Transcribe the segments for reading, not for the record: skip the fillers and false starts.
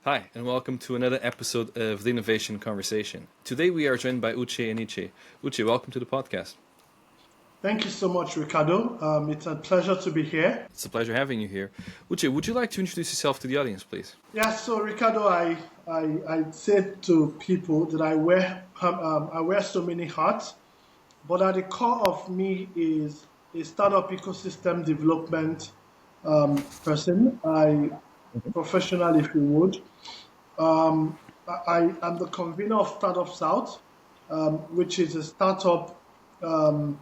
Hi, and welcome to another episode of the Innovation Conversation. Today we are joined by Uche Aniche. Uche, welcome to the podcast. Thank you so much, Ricardo. It's a pleasure to be here. It's a pleasure having you here. Uche, would you like to introduce yourself to the audience, please? Yeah, so Ricardo, I said to people that I wear so many hats, but at the core of me is a startup ecosystem development person. I professional, if you would. I am the convener of Startup South, which is a startup um,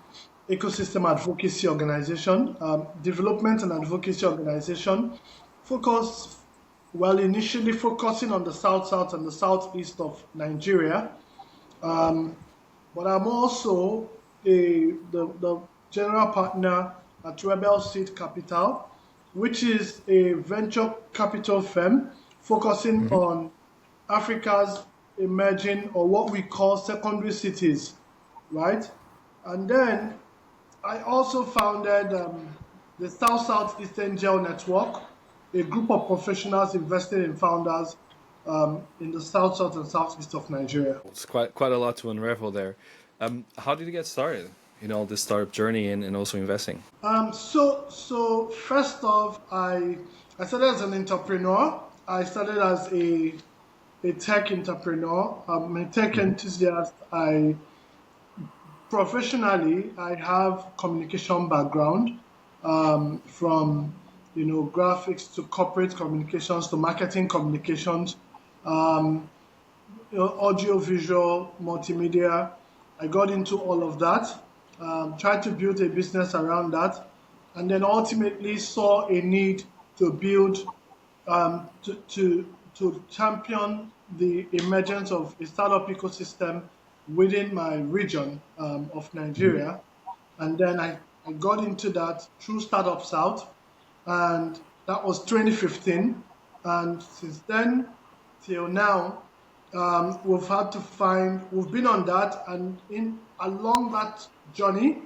ecosystem advocacy organization, development and advocacy organization, focus well initially focusing on the south and the southeast of Nigeria, but I'm also the general partner at Rebell Capital, which is a venture capital firm focusing Mm-hmm. on Africa's emerging or what we call secondary cities, right? And then I also founded the South-South-East Angel Network, a group of professionals invested in founders in the South and Southeast of Nigeria. It's quite a lot to unravel there. How did you get started? This startup journey and also investing. So first off, I started as an entrepreneur. I started as a tech entrepreneur. I'm a tech Mm-hmm. enthusiast. I professionally I have communication background, from graphics to corporate communications to marketing communications, um, audio, visual, multimedia. I got into all of that, tried to build a business around that, and then ultimately saw a need to build, to champion the emergence of a startup ecosystem within my region of Mm-hmm. Nigeria. And then I got into that through Startup South, and that was 2015. And since then till now, we've been on that, and in along that journey,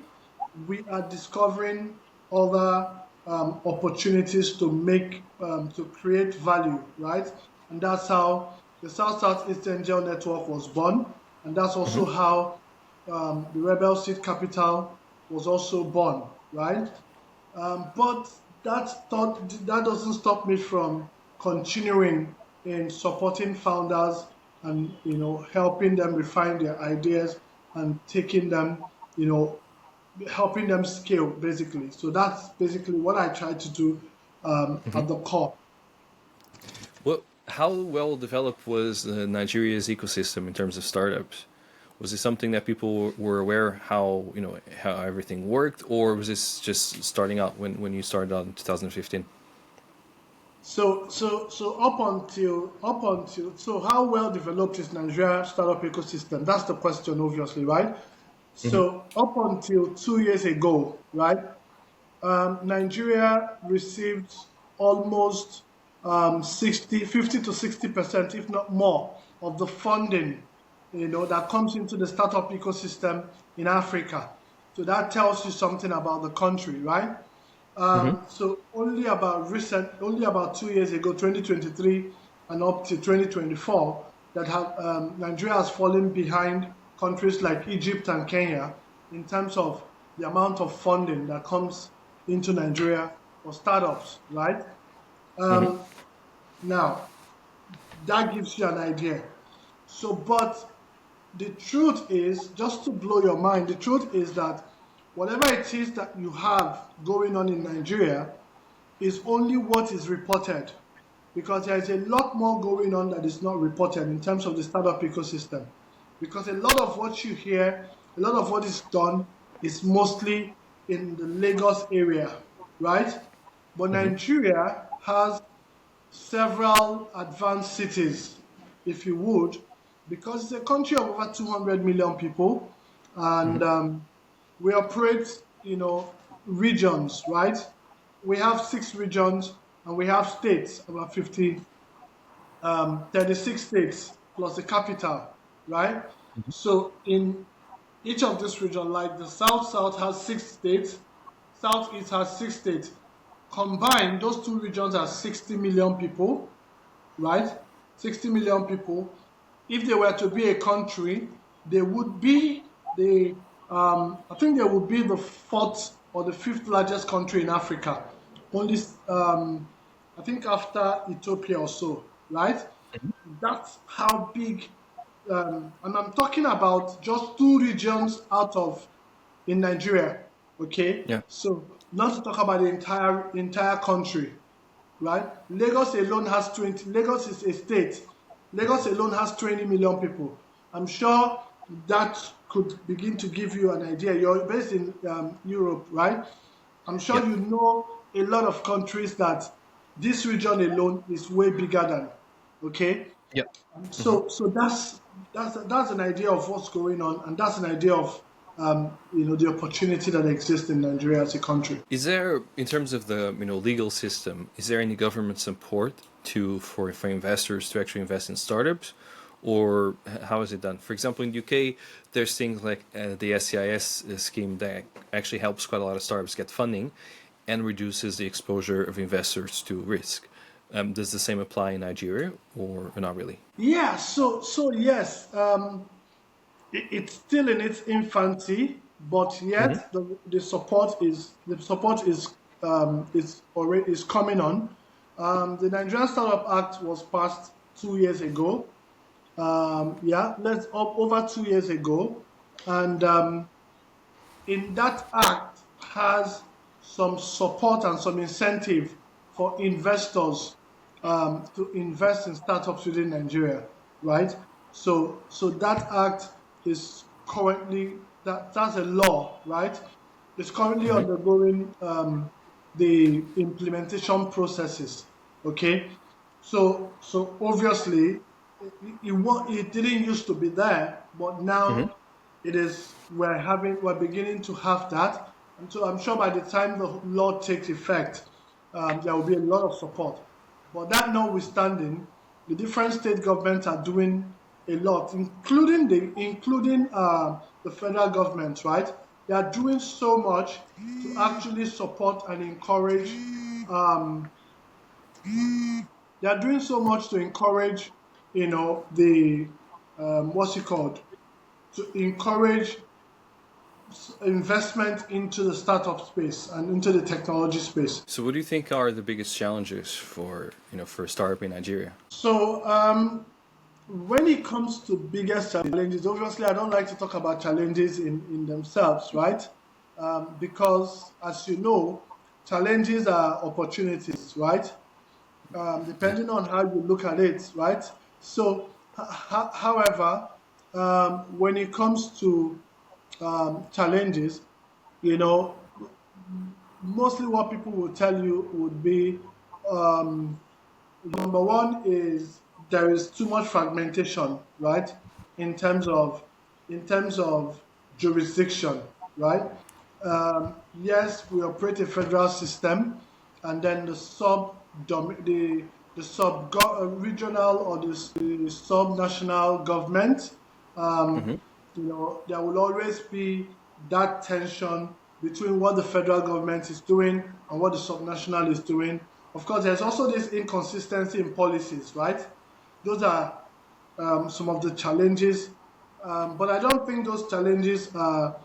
we are discovering other opportunities to create value, right? And that's how the South-South-East Angel Network was born, and that's Mm-hmm. also how the Rebel Seed Capital was also born, right? But that doesn't stop me from continuing in supporting founders and helping them refine their ideas and taking them, you know, helping them scale basically. So that's basically what I try to do Mm-hmm. at the core. How well developed was Nigeria's ecosystem in terms of startups? Was it something that people were aware how everything worked, or was this just starting out when you started out in 2015? So up until so how well developed is Nigeria startup ecosystem? That's the question, obviously, right? Mm-hmm. So up until 2 years ago, right, Nigeria received almost 50 to 60%, if not more, of the funding, that comes into the startup ecosystem in Africa. So that tells you something about the country, right? Mm-hmm. So only about 2 years ago, 2023 and up to 2024, that Nigeria has fallen behind countries like Egypt and Kenya in terms of the amount of funding that comes into Nigeria for startups, right? Mm-hmm. Um, Now, that gives you an idea. So, but the truth is, just to blow your mind, the truth is that whatever it is that you have going on in Nigeria is only what is reported, because there is a lot more going on that is not reported in terms of the startup ecosystem. Because a lot of what you hear, a lot of what is done is mostly in the Lagos area, right? But Mm-hmm. Nigeria has several advanced cities, if you would, because it's a country of over 200 million people, Mm-hmm. and we operate, regions, right? We have 6 regions, and we have states, about 36 states plus the capital, right? So in each of this region, like the South has 6 states, Southeast has 6 states. Combined, those two regions are 60 million people, right? 60 million people. If they were to be a country, they would be I think they would be the fourth or the fifth largest country in Africa. Only, I think after Ethiopia or so, right? That's how big, and I'm talking about just two regions out of in Nigeria. Okay, Yeah. so not to talk about the entire country, right? Lagos alone has 20. Lagos is a state. Lagos alone has 20 million people. I'm sure that could begin to give you an idea. You're based in Europe, right? I'm sure Yeah. you know a lot of countries that this region alone is way bigger than. Okay, Yeah. Hmm. so that's an idea of what's going on, and that's an idea of the opportunity that exists in Nigeria as a country. Is there, in terms of the legal system, is there any government support for investors to actually invest in startups, or how is it done? For example, in UK, there's things like the SCIS scheme that actually helps quite a lot of startups get funding, and reduces the exposure of investors to risk. Does the same apply in Nigeria, or not really? Yeah, so yes, it's still in its infancy, but Hmm. yet the support is already is coming on. The Nigerian Startup Act was passed 2 years ago. Yeah, let's up over 2 years ago, and in that act has some support and some incentive for investors to invest in startups within Nigeria, right? So that act is currently that's a law, right? It's currently Hmm. undergoing the implementation processes. Okay, so obviously it didn't used to be there, but Hmm. now it is. We're beginning to have that, and so I'm sure by the time the law takes effect, there will be a lot of support. But that notwithstanding, the different state governments are doing a lot, including the federal government, right? They are doing so much to actually support and encourage. Um, they are doing so much to encourage, the what's it called? To encourage investment into the startup space and into the technology space. So, what do you think are the biggest challenges for a startup in Nigeria? So, when it comes to biggest challenges, obviously, I don't like to talk about challenges in themselves, right? Because, as you know, challenges are opportunities, right? Yeah. Depending on how you look at it, right? So, however, when it comes to challenges, you know, mostly what people will tell you would be um, number one is there is too much fragmentation, right? In terms of jurisdiction, right? Yes, we operate a federal system, and then the regional or the sub national government. Um, Hmm. there will always be that tension between what the federal government is doing and what the subnational is doing. Of course, there's also this inconsistency in policies, right? Those are some of the challenges, but I don't think those challenges are,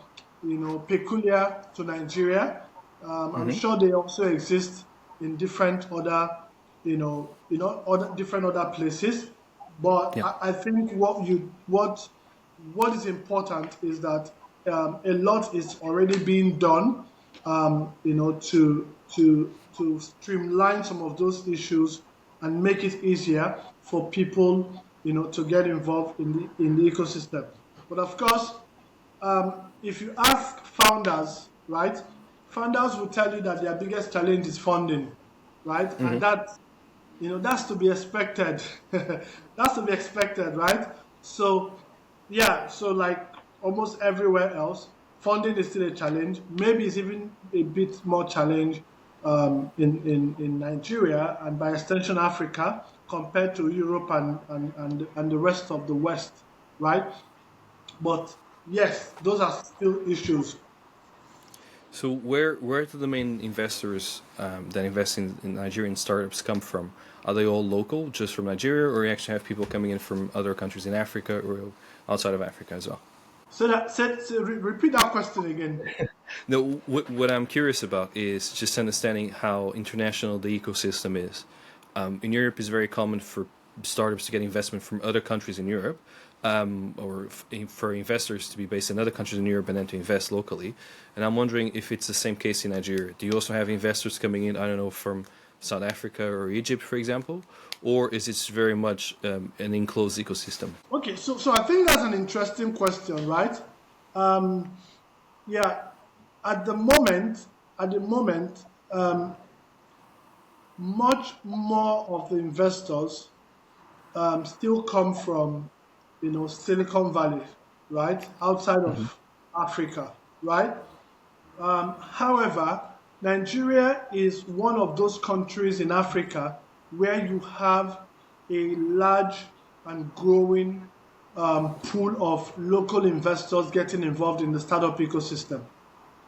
peculiar to Nigeria. I'm Hmm. sure they also exist in different other, other different other places. But Yeah. I think what is important is that a lot is already being done, to streamline some of those issues and make it easier for people, to get involved in the ecosystem. But of course, if you ask founders, right, founders will tell you that their biggest challenge is funding, right, Hmm. and that's to be expected. That's to be expected, right? So, yeah, so like almost everywhere else, funding is still a challenge. Maybe it's even a bit more challenge in Nigeria and by extension Africa compared to Europe and the rest of the West, right? But yes, those are still issues. So where do the main investors that invest in Nigerian startups come from? Are they all local, just from Nigeria, or you actually have people coming in from other countries in Africa or outside of Africa as well? Repeat that question again. No, what I'm curious about is just understanding how international the ecosystem is. In Europe, it's very common for startups to get investment from other countries in Europe, for investors to be based in other countries in Europe and then to invest locally. And I'm wondering if it's the same case in Nigeria. Do you also have investors coming in, I don't know, from South Africa or Egypt, for example? Or is it very much an enclosed ecosystem? Okay, so I think that's an interesting question, right? Um, yeah, at the moment, much more of the investors still come from, Silicon Valley, right, outside Hmm. of Africa, right? However, Nigeria is one of those countries in Africa where you have a large and growing pool of local investors getting involved in the startup ecosystem,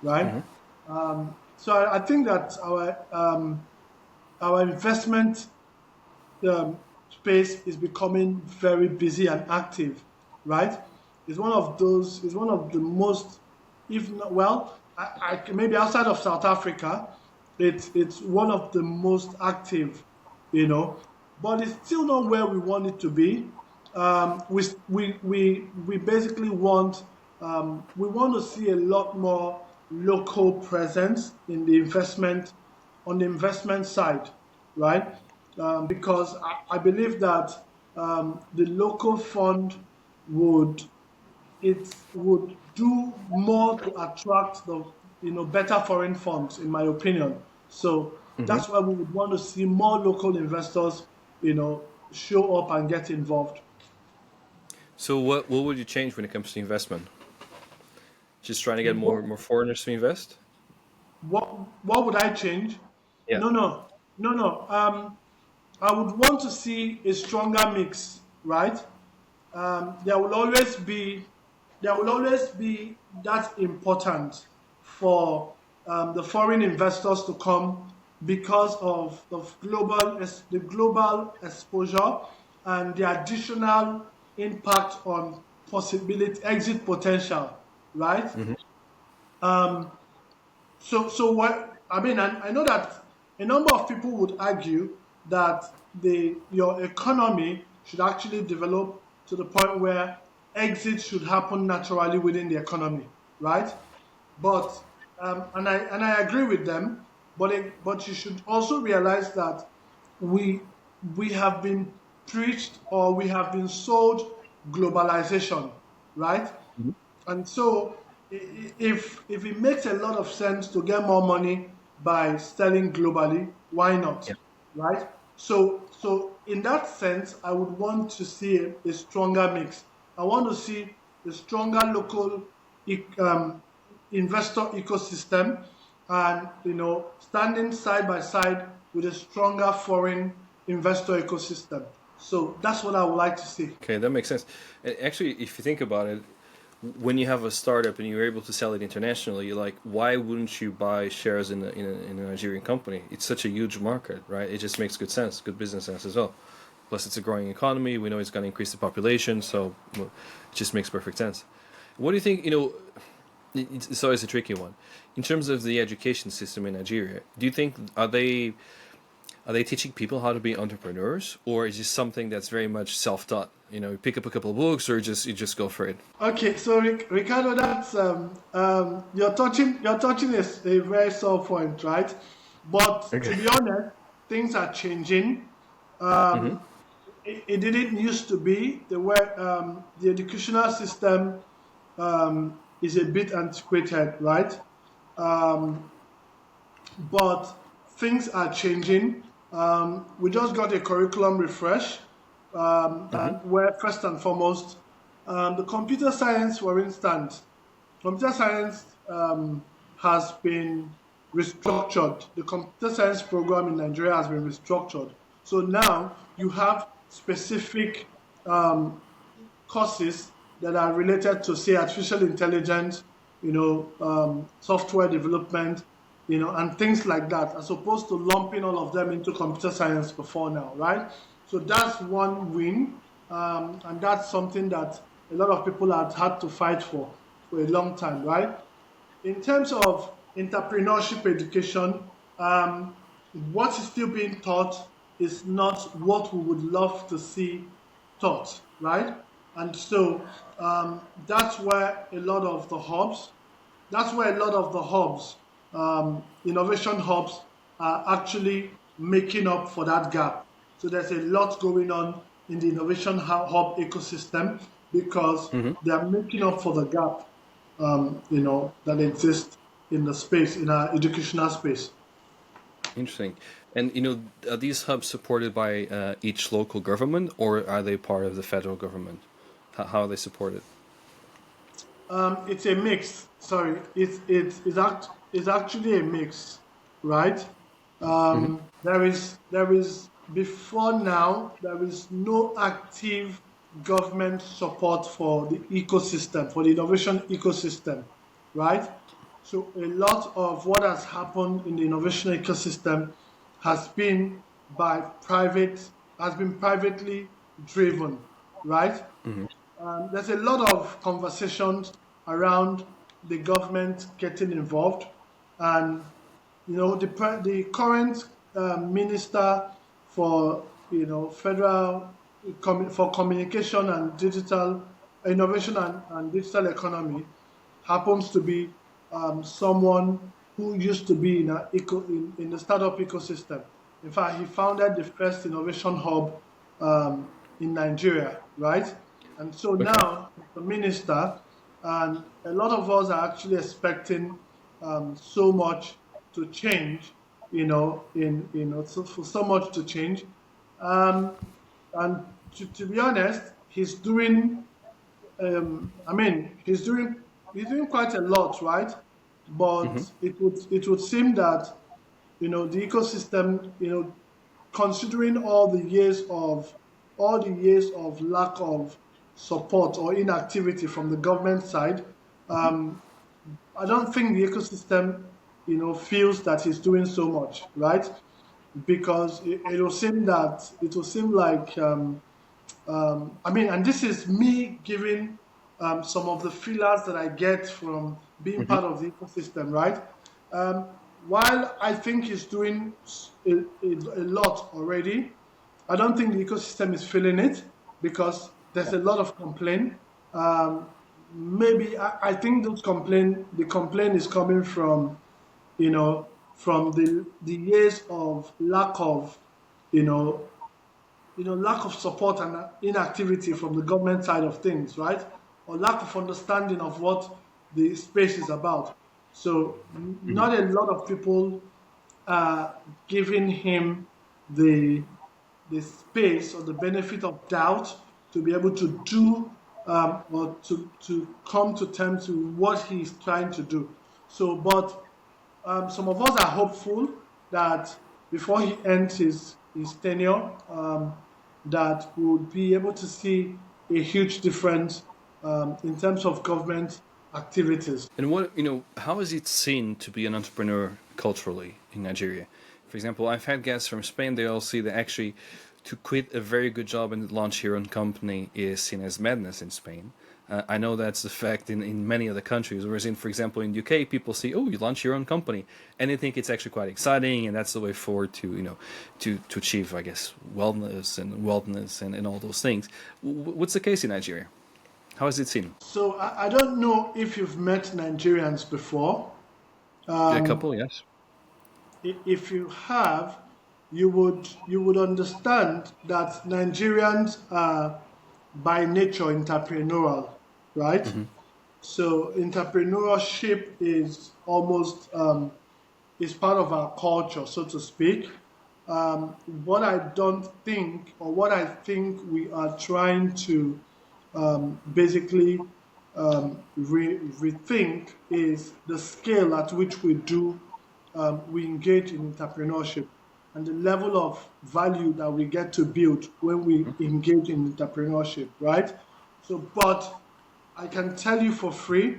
right? Hmm. So I think that our investment space is becoming very busy and active, right? It's one of the most, if not, well, maybe outside of South Africa, it's one of the most active, you know, but it's still not where we want it to be. We basically we want to see a lot more local presence in the investment on the investment side, right? Because I believe that the local fund would would do more to attract the better foreign funds, in my opinion. So Hmm. that's why we would want to see more local investors, show up and get involved. So what would you change when it comes to investment? Just trying to get What more foreigners to invest? what would I change? Yeah. No, no, no, no. I would want to see a stronger mix, right? There will always be that important for the foreign investors to come because of the global exposure and the additional impact on possibility exit potential, right? Hmm. Um, so what I mean, I know that a number of people would argue that your economy should actually develop to the point where exit should happen naturally within the economy, right? But and I agree with them, but you should also realize that we we have been preached or we have been sold globalization, right? And so, if it makes a lot of sense to get more money by selling globally, why not? Yeah. Right? So in that sense, I would want to see a stronger mix. I want to see a stronger local um, investor ecosystem, and standing side by side with a stronger foreign investor ecosystem. So that's what I would like to see. Okay, that makes sense. And actually, if you think about it, when you have a startup and you're able to sell it internationally, you're like, why wouldn't you buy shares in a Nigerian company? It's such a huge market, right? It just makes good sense, good business sense as well. Plus, it's a growing economy. We know it's going to increase the population, so well, it just makes perfect sense. What do you think? It's always a tricky one. In terms of the education system in Nigeria, do you think are they teaching people how to be entrepreneurs, or is this something that's very much self-taught? You pick up a couple of books, or you just go for it. Okay, so Ricardo, that's you're touching a very sore point, right? But Okay. to be honest, things are changing. Mm-hmm. Um, it didn't used to be the educational system is a bit antiquated, right? Um, but things are changing. We just got a curriculum refresh, Mm-hmm. and where first and foremost, the computer science, for instance, computer science has been restructured. The computer science program in Nigeria has been restructured. So now you have specific um, courses that are related to, say, artificial intelligence, software development, and things like that, as opposed to lumping all of them into computer science before now, right? So that's one win, and that's something that a lot of people have had to fight for a long time, right? In terms of entrepreneurship education, what is still being taught is not what we would love to see taught, right? And so that's where a lot of the hubs, innovation hubs, are actually making up for that gap. So there's a lot going on in the innovation hub ecosystem because they are making up for the gap, that exists in the space, in our educational space. Interesting. And are these hubs supported by each local government, or are they part of the federal government? How are they supported? It's a mix. Sorry, it's actually a mix, right? There is before now there is no active government support for the ecosystem, for the innovation ecosystem, right? So a lot of what has happened in the innovation ecosystem has been has been privately driven, right? There's a lot of conversations around the government getting involved, and the current minister for federal for communication and digital innovation and digital economy happens to be someone who used to be in the startup ecosystem. In fact, he founded the first innovation hub in Nigeria, right? And so Okay. now the minister, and a lot of us are actually expecting so much to change, for so much to change. Um, and to be honest, he's doing. I mean, he's doing quite a lot, right? But it would seem that the ecosystem, considering all the years of lack of support or inactivity from the government side, um, I don't think the ecosystem, feels that he's doing so much, right? Because it will seem like, I mean, and this is me giving some of the feelers that I get from being part of the ecosystem, right? Um, while I think he's doing a lot already, I don't think the ecosystem is feeling it because there's a lot of complaint. Um, Maybe I think the complaint is coming from the years of you know, lack of support and inactivity from the government side of things, right? Or lack of understanding of what the space is about. So not a lot of people are giving him the the space or the benefit of doubt to be able to do, or to come to terms with what he's trying to do. So, but some of us are hopeful that before he ends his tenure, that we'll be able to see a huge difference in terms of government activities. And how is it seen to be an entrepreneur culturally in Nigeria? For example, I've had guests from Spain. They all see that actually to quit a very good job and launch your own company is seen as madness in Spain. I know that's the fact in many other countries. Whereas for example, in UK, people see, oh, you launch your own company, and they think it's actually quite exciting, and that's the way forward to to achieve, I guess, wellness and all those things. What's the case in Nigeria? How is it seen? So I don't know if you've met Nigerians before. A couple, yes. If you have, you would understand that Nigerians are by nature entrepreneurial, right? So entrepreneurship is almost is part of our culture, so to speak. What I don't think, or what I think we are trying to basically rethink is the scale at which we engage in entrepreneurship and the level of value that we get to build when we engage in entrepreneurship, right? So, but I can tell you for free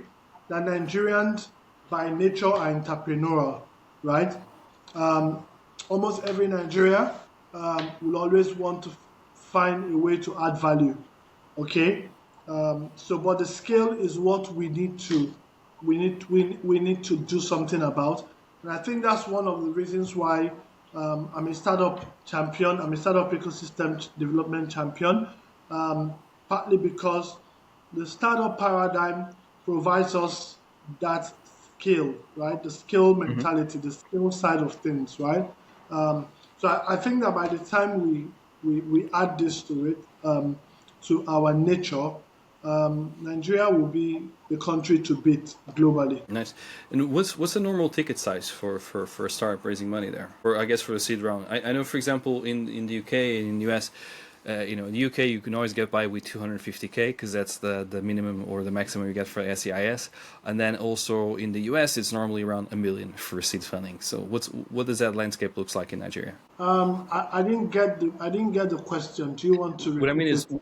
that Nigerians by nature are entrepreneurial, right? Almost every Nigeria will always want to find a way to add value. Okay, but the scale is what we need to do something about, and I think that's one of the reasons why I'm a startup champion. I'm a startup ecosystem development champion, partly because the startup paradigm provides us that skill, right? The skill mentality, the skill side of things, right? So I think that by the time we add this to it, to our nature, Nigeria will be the country to beat globally. Nice. And what's the normal ticket size for a startup raising money there? Or I guess for a seed round. I know, for example, in the UK and in the US, in the UK you can always get by with 250K because that's the minimum or the maximum you get for SEIS. And then also in the US it's normally around $1 million for seed funding. So what does that landscape looks like in Nigeria? I didn't get the question. Do you want to repeat What I mean is, it?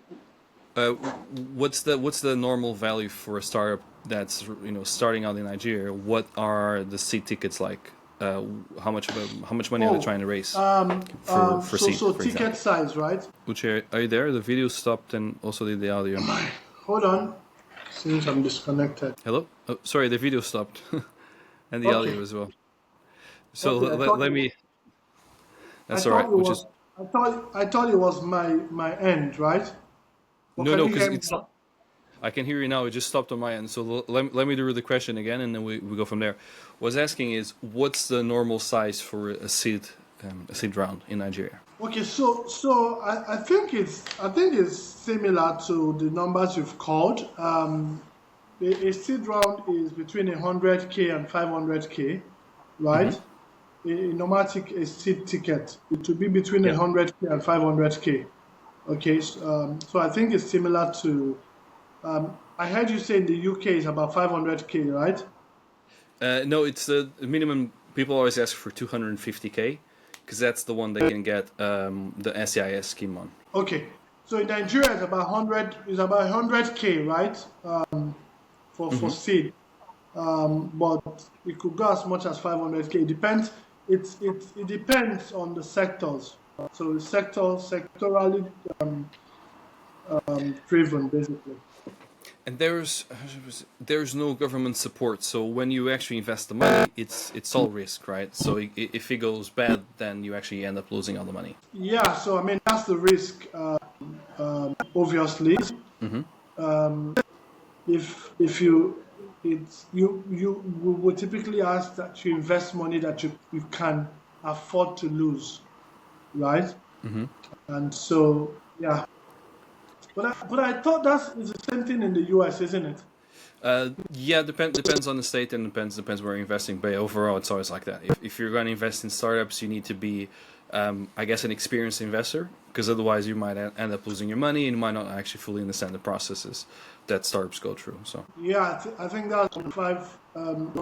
what's the normal value for a startup that's starting out in Nigeria? What are the seed tickets like? How much money are they trying to raise for seed? So For ticket example? size, right? Uche, are you there? The video stopped and also did the audio. Hold on, since I'm disconnected. Hello? Oh, sorry, the video stopped and the audio as well. So Okay, let me. That's all right. Which is I thought it was my end, right? Or no, can no, you because hear me it's now? not. I can hear you now. It just stopped on my end. So let me do the question again, and then we go from there. What I was asking is, what's the normal size for a seed round in Nigeria? Okay, so I think it's similar to the numbers you've called. A seed round is between 100K and 500K, right? A normal a seed ticket, it will be between Yeah. 100K and 500K. Okay, so I think it's similar to. I heard you say in the UK is about 500K, right? No, it's the minimum. People always ask for 250K because that's the one they can get the SEIS scheme on. Okay, so in Nigeria it's about 100K, right? For seed, but it could go as much as 500K. It depends. It depends on the sectors. So the sectorally driven, basically. And there's no government support, so when you actually invest the money, it's all risk, right? So if it goes bad, then you actually end up losing all the money. Yeah, so I mean that's the risk, obviously. If you we would typically ask that you invest money that you can afford to lose, right? And so yeah, but I thought that's the same thing in the US, isn't it? Yeah, depends on the state and depends where you're investing. But overall, it's always like that. If you're going to invest in startups, you need to be, I guess, an experienced investor, because otherwise you might end up losing your money and you might not actually fully understand the processes that startups go through. So Yeah, I think that's the five.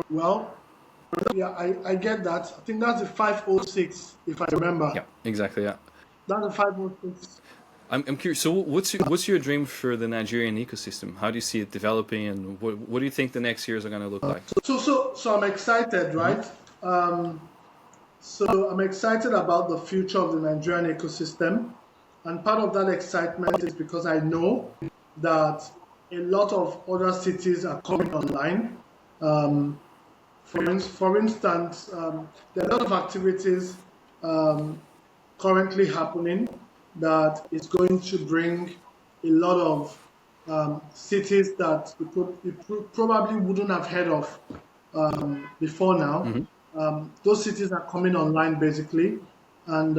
Well, yeah, I get that. I think that's the 506, if I remember. yeah, exactly. Yeah, That's the 506. I'm curious. So what's your dream for the Nigerian ecosystem? How do you see it developing, and what do you think the next years are going to look like? So I'm excited, right? So I'm excited about the future of the Nigerian ecosystem, and part of that excitement is because I know that a lot of other cities are coming online. For instance, there are a lot of activities currently happening that is going to bring a lot of cities that we probably wouldn't have heard of before now. Those cities are coming online basically, and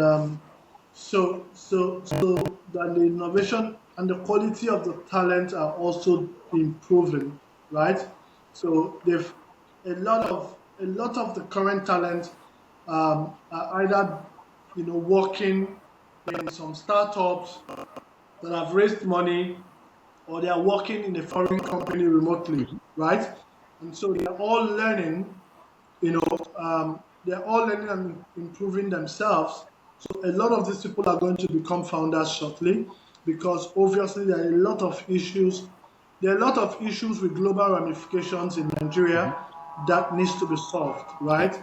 so that the innovation and the quality of the talent are also improving, right? So a lot of the current talent are either working in some startups that have raised money, or they are working in a foreign company remotely, right? And so they are all learning, they're all learning and improving themselves. So a lot of these people are going to become founders shortly, because obviously there are a lot of issues there are a lot of issues with global ramifications in Nigeria that needs to be solved, right?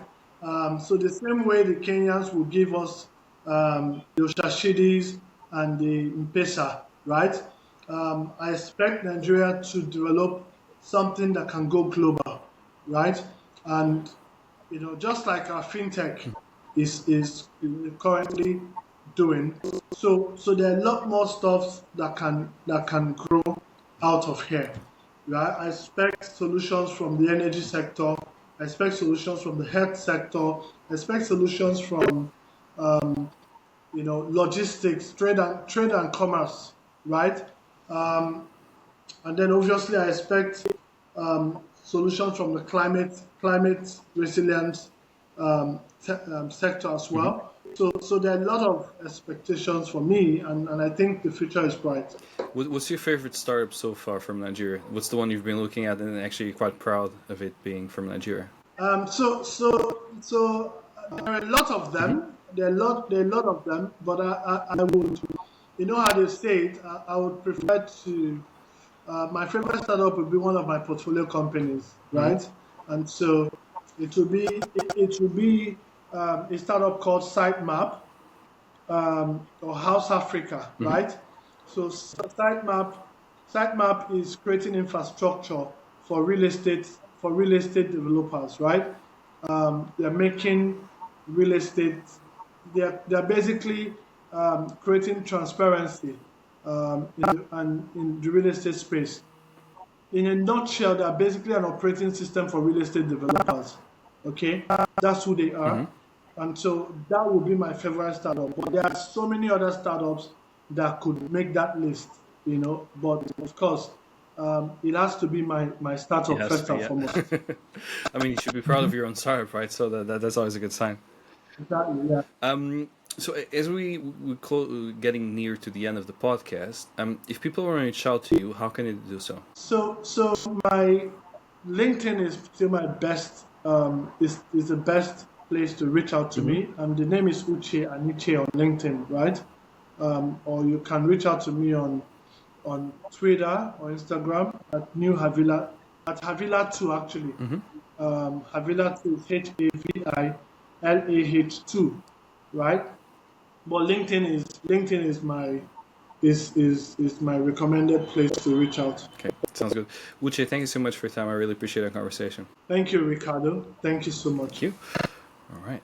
So the same way the Kenyans will give us the Oshashidis and the M-Pesa, right? I expect Nigeria to develop something that can go global, right? And just like our fintech is currently doing. So there are a lot more stuff that can grow out of here. Right? I expect solutions from the energy sector. I expect solutions from the health sector. I expect solutions from logistics, trade and commerce, right? And then obviously I expect solutions from the climate resilience sector as well. So there are a lot of expectations for me, and I think the future is bright. What's your favorite startup so far from Nigeria? What's the one you've been looking at and actually quite proud of it being from Nigeria? So there are a lot of them. There are a lot of them, but I would, how they say it, I would prefer to. My favorite startup would be one of my portfolio companies, right? And so it will be a startup called Sitemap or House Africa, right? So Sitemap is creating infrastructure for real estate developers, right? They're making real estate. They're basically creating transparency in the real estate space. In a nutshell, they're basically an operating system for real estate developers. Okay, that's who they are. And so that would be my favorite startup. But there are so many other startups that could make that list, But of course, it has to be my startup first and foremost. I mean, you should be proud of your own startup, right? So that's always a good sign. Exactly, yeah. So as we getting near to the end of the podcast, if people want to reach out to you, how can they do so? So my LinkedIn is still my best. Is the best place to reach out to me. The name is Uche Aniche on LinkedIn, right? Or you can reach out to me on Twitter or Instagram at Havila2 actually. Havila2 is HAVILAH2, right? But LinkedIn is my recommended place to reach out. Okay, sounds good. Uche, thank you so much for your time. I really appreciate our conversation. Thank you, Ricardo. Thank you so much. Thank you. All right.